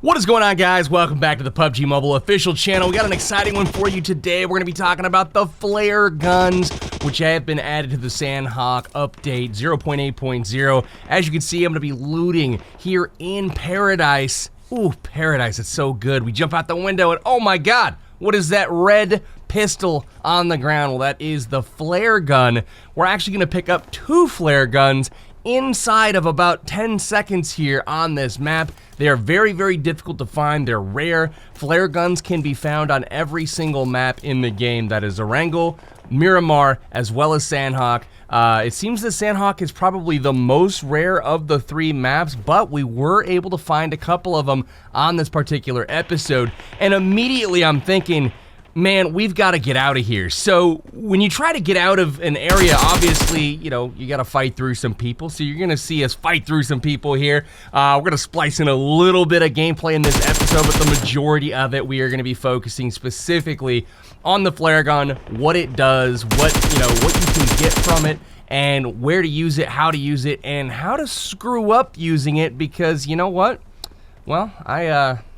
What is going on, guys? Welcome back to the PUBG Mobile official channel. We got an exciting one for you today. We're going to be talking about the flare guns, which have been added to the Sandhawk update 0.8.0. As you can see, I'm going to be looting here in Paradise. Ooh, Paradise, it's so good. We jump out the window and oh my god, what is that red pistol on the ground? Well, that is the flare gun. We're actually going to pick up 2 flare guns inside of about 10 seconds here on this map. They are very, very difficult to find. They're rare. Flare guns can be found on every single map in the game. That is Erangel, Miramar, as well as Sandhawk. It seems that Sandhawk is probably the most rare of the 3 maps, but we were able to find a couple of them on this particular episode. And immediately I'm thinking, man, we've got to get out of here. So when you try to get out of an area, obviously, you know, you got to fight through some people. So you're going to see us fight through some people here. We're going to splice in a little bit of gameplay in this episode, but the majority of it, we are going to be focusing specifically on the flare gun, what it does, what you can get from it, and where to use it, how to use it, and how to screw up using it, because you know what? Well,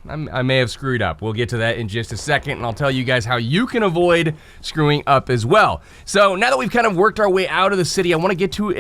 I may have screwed up. We'll get to that in just a second, and I'll tell you guys how you can avoid screwing up as well. So now that we've kind of worked our way out of the city, I want to get to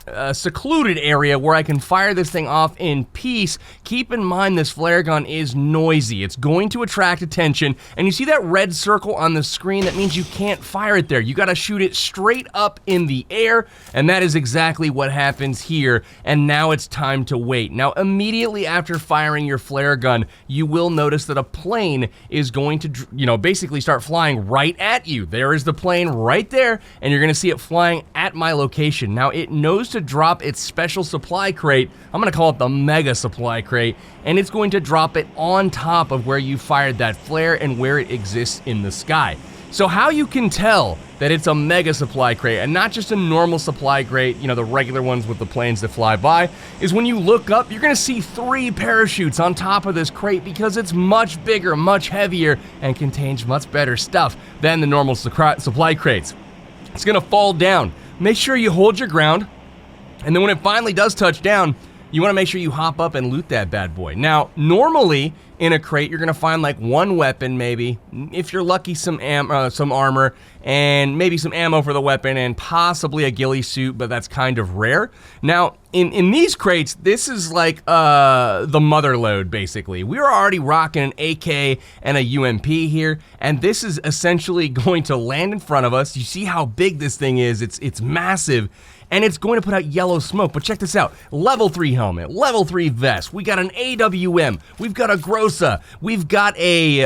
a secluded area where I can fire this thing off in peace. Keep in mind this flare gun is noisy. It's going to attract attention, and you see that red circle on the screen? That means you can't fire it there. You got to shoot it straight up in the air, and that is exactly what happens here, and now it's time to wait. Now, immediately after firing your flare gun, you will notice that a plane is going to, basically start flying right at you. There is the plane right there, and you're gonna see it flying at my location. Now, it knows to drop its special supply crate. I'm gonna call it the mega supply crate, and it's going to drop it on top of where you fired that flare and where it exists in the sky. So how you can tell that it's a mega supply crate and not just a normal supply crate, the regular ones with the planes that fly by, is when you look up, you're gonna see 3 parachutes on top of this crate because it's much bigger, much heavier, and contains much better stuff than the normal supply crates. It's gonna fall down. Make sure you hold your ground, and then when it finally does touch down, you wanna make sure you hop up and loot that bad boy. Now, normally, in a crate, you're gonna find like 1 weapon, maybe. If you're lucky, some armor, and maybe some ammo for the weapon, and possibly a ghillie suit, but that's kind of rare. Now, in these crates, this is like the mother load, basically. We are already rocking an AK and a UMP here, and this is essentially going to land in front of us. You see how big this thing is. It's massive. And it's going to put out yellow smoke. But check this out. Level 3 helmet, level 3 vest. We got an AWM. We've got a Grossa. We've got a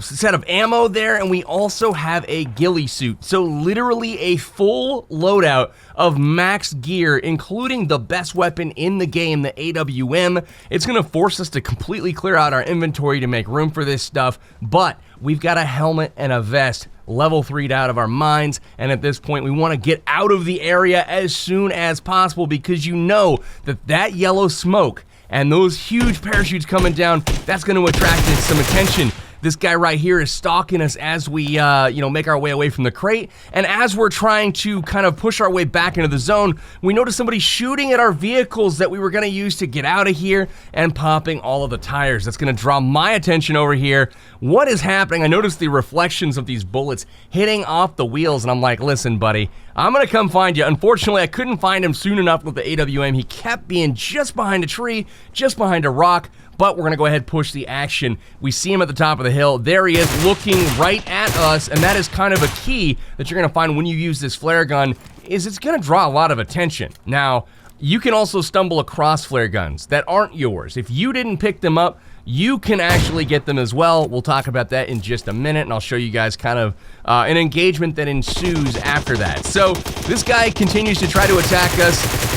set of ammo there, and we also have a ghillie suit. So literally a full loadout of max gear, including the best weapon in the game, the AWM. It's going to force us to completely clear out our inventory to make room for this stuff. But we've got a helmet and a vest level 3'd out of our minds, and at this point we want to get out of the area as soon as possible, because you know that yellow smoke and those huge parachutes coming down, that's going to attract some attention. This guy right here is stalking us as we, make our way away from the crate. And as we're trying to kind of push our way back into the zone, we notice somebody shooting at our vehicles that we were going to use to get out of here and popping all of the tires. That's going to draw my attention over here. What is happening? I noticed the reflections of these bullets hitting off the wheels, and I'm like, listen, buddy, I'm going to come find you. Unfortunately, I couldn't find him soon enough with the AWM. He kept being just behind a tree, just behind a rock. But we're gonna go ahead and push the action. We see him at the top of the hill. There he is, looking right at us, and that is kind of a key that you're gonna find when you use this flare gun, is it's gonna draw a lot of attention. Now, you can also stumble across flare guns that aren't yours. If you didn't pick them up, you can actually get them as well. We'll talk about that in just a minute, and I'll show you guys kind of an engagement that ensues after that. So this guy continues to try to attack us.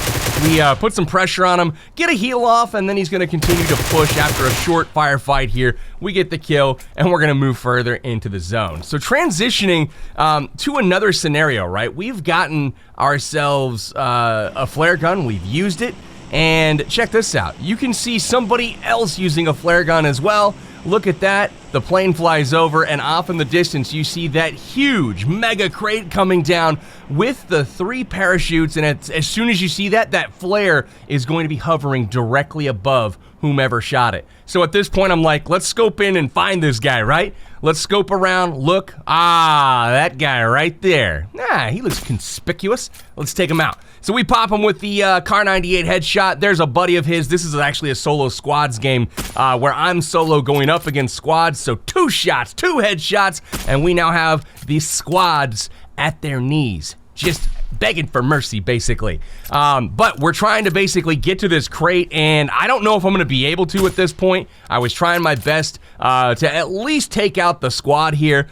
We put some pressure on him, get a heal off, and then he's going to continue to push. After a short firefight here, we get the kill, and we're going to move further into the zone. So transitioning to another scenario, right? We've gotten ourselves a flare gun. We've used it, and check this out. You can see somebody else using a flare gun as well. Look at that. The plane flies over, and off in the distance, you see that huge mega crate coming down with the 3 parachutes, and as soon as you see that, that flare is going to be hovering directly above whomever shot it. So at this point, I'm like, let's scope in and find this guy, right? Let's scope around, look. Ah, that guy right there. Ah, he looks conspicuous. Let's take him out. So we pop him with the Car 98 headshot. There's a buddy of his. This is actually a solo squads game where I'm solo going up against squads. So 2 shots, 2 headshots, and we now have the squads at their knees, just begging for mercy, basically. But we're trying to basically get to this crate, and I don't know if I'm going to be able to at this point. I was trying my best to at least take out the squad here.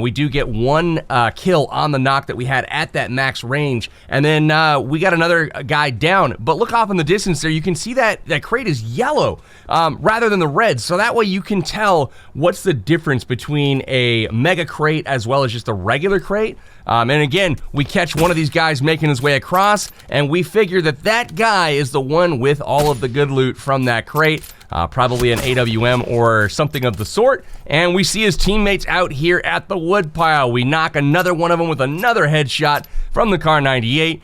We do get 1 kill on the knock that we had at that max range, and then we got another guy down. But look off in the distance there, you can see that that crate is yellow rather than the red, so that way you can tell what's the difference between a mega crate as well as just a regular crate. And again, we catch one of these guys making his way across, and we figure that that guy is the one with all of the good loot from that crate. Probably an AWM or something of the sort, and we see his teammates out here at the woodpile. We knock another one of them with another headshot from the Car 98.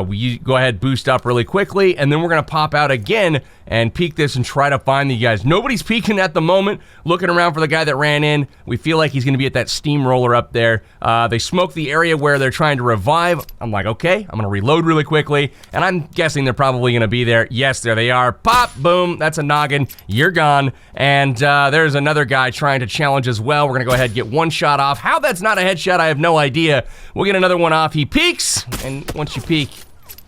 We go ahead, boost up really quickly, and then we're gonna pop out again and peek this and try to find the guys. Nobody's peeking at the moment, looking around for the guy that ran in. We feel like he's gonna be at that steamroller up there. They smoke the area where they're trying to revive. I'm like, okay, I'm gonna reload really quickly, and I'm guessing they're probably gonna be there. Yes, there they are. Pop, boom, that's a noggin. You're gone. And there's another guy trying to challenge as well. We're gonna go ahead and get 1 shot off. How that's not a headshot, I have no idea. We'll get another one off. He peeks, and once you peek,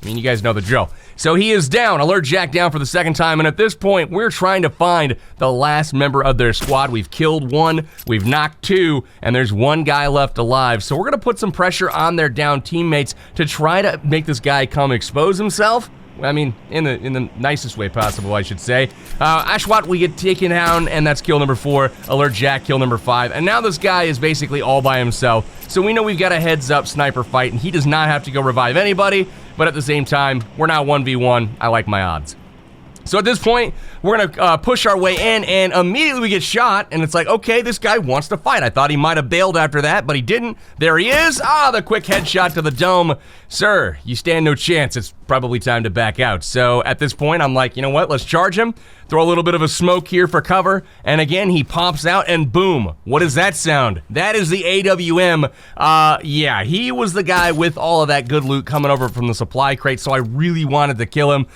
I mean, you guys know the drill. So he is down, alert Jack down for the 2nd time, and at this point, we're trying to find the last member of their squad. We've killed 1, we've knocked 2, and there's 1 guy left alive. So we're gonna put some pressure on their down teammates to try to make this guy come expose himself. I mean, in the nicest way possible, I should say. Ashwat, we get taken down, and that's kill number 4. Alert Jack, kill number 5. And now this guy is basically all by himself. So we know we've got a heads-up sniper fight, and he does not have to go revive anybody. But at the same time, we're now 1v1. I like my odds. So at this point, we're gonna push our way in, and immediately we get shot, and it's like, okay, this guy wants to fight. I thought he might have bailed after that, but he didn't. There he is. Ah, the quick headshot to the dome. Sir, you stand no chance. It's probably time to back out. So at this point, I'm like, you know what? Let's charge him. Throw a little bit of a smoke here for cover, and again, he pops out, and boom. What does that sound? That is the AWM. Yeah, he was the guy with all of that good loot coming over from the supply crate, so I really wanted to kill him.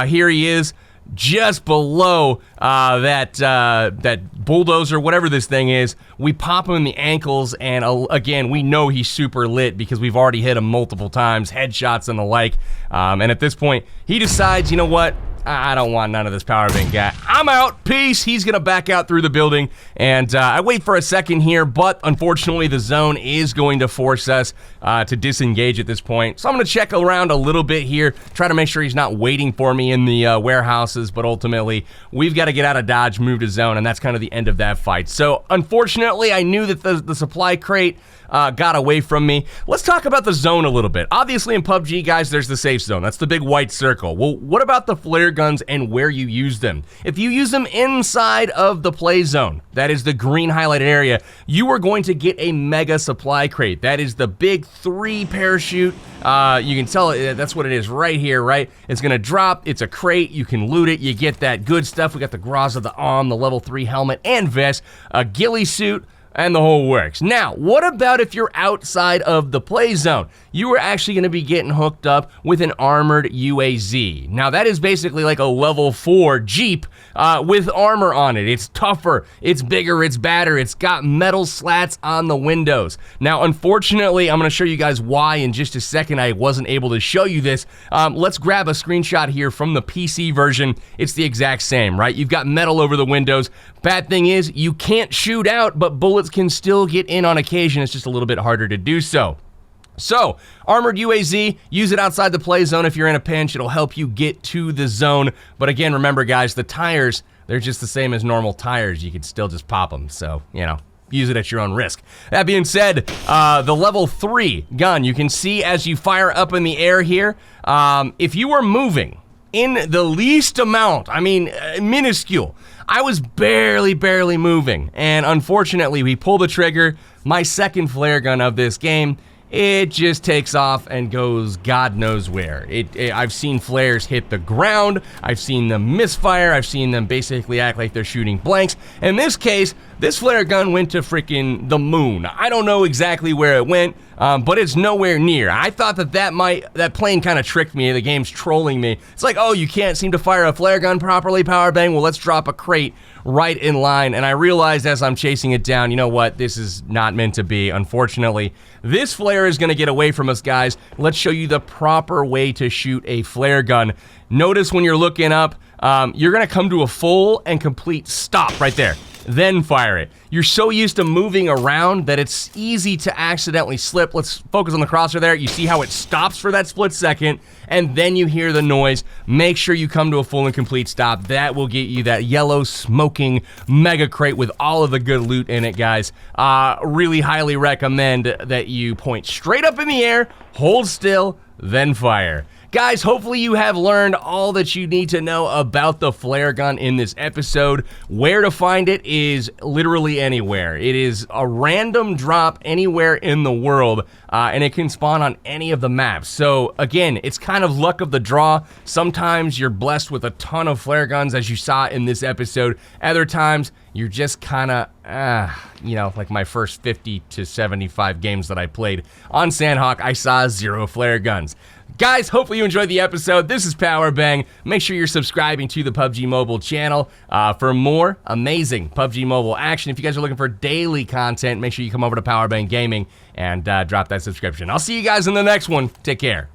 Here he is, just below that bulldozer, whatever this thing is. We pop him in the ankles, and again, we know he's super lit because we've already hit him multiple times, headshots and the like. And at this point, he decides, you know what? I don't want none of this Powerbang guy. I'm out. Peace. He's going to back out through the building. And I wait for a second here, but unfortunately the zone is going to force us to disengage at this point. So I'm going to check around a little bit here, try to make sure he's not waiting for me in the warehouses, but ultimately we've got to get out of Dodge, move to zone, and that's kind of the end of that fight. So unfortunately, I knew that the supply crate got away from me. Let's talk about the zone a little bit. Obviously in PUBG, guys, there's the safe zone. That's the big white circle. Well, what about the flare guns and where you use them? If you use them inside of the play zone, that is the green highlighted area, you are going to get a mega supply crate. That is the big 3 parachute. You can tell that's what it is right here, right? It's gonna drop, it's a crate, you can loot it, you get that good stuff. We got the Groza, the arm, the level 3 helmet and vest, a ghillie suit, and the whole works. Now, what about if you're outside of the play zone? You are actually going to be getting hooked up with an Armored UAZ. Now, that is basically like a level 4 Jeep with armor on it. It's tougher, it's bigger, it's badder, it's got metal slats on the windows. Now, unfortunately, I'm going to show you guys why in just a second. I wasn't able to show you this. Let's grab a screenshot here from the PC version. It's the exact same, right? You've got metal over the windows. Bad thing is, you can't shoot out, but bullets can still get in on occasion. It's just a little bit harder to do so. So, Armored UAZ, use it outside the play zone if you're in a pinch. It'll help you get to the zone. But again, remember guys, the tires, they're just the same as normal tires. You can still just pop them. So, you know, use it at your own risk. That being said, the level 3 gun, you can see as you fire up in the air here, if you are moving in the least amount, I mean, minuscule, I was barely moving, and unfortunately, we pull the trigger. My second flare gun of this game, it just takes off and goes God knows where. I've seen flares hit the ground, I've seen them misfire, I've seen them basically act like they're shooting blanks. In this case, this flare gun went to freaking the moon. I don't know exactly where it went, but it's nowhere near. I thought that plane kind of tricked me, the game's trolling me. It's like, oh, you can't seem to fire a flare gun properly, Powerbang? Well, let's drop a crate right in line. And I realized as I'm chasing it down, you know what, this is not meant to be, unfortunately. This flare is gonna get away from us, guys. Let's show you the proper way to shoot a flare gun. Notice when you're looking up, you're gonna come to a full and complete stop right there. Then fire it. You're so used to moving around that it's easy to accidentally slip. Let's focus on the crosshair there. You see how it stops for that split second, and then you hear the noise. Make sure you come to a full and complete stop. That will get you that yellow smoking mega crate with all of the good loot in it, guys. Really highly recommend that you point straight up in the air, hold still, then fire. Guys, hopefully you have learned all that you need to know about the flare gun in this episode. Where to find it is literally anywhere. It is a random drop anywhere in the world, and it can spawn on any of the maps. So again, it's kind of luck of the draw. Sometimes you're blessed with a ton of flare guns, as you saw in this episode. Other times, you're just kind of, you know, like my first 50 to 75 games that I played on Sandhawk, I saw 0 flare guns. Guys, hopefully you enjoyed the episode. This is Powerbang. Make sure you're subscribing to the PUBG Mobile channel for more amazing PUBG Mobile action. If you guys are looking for daily content, make sure you come over to Powerbang Gaming and drop that subscription. I'll see you guys in the next one. Take care.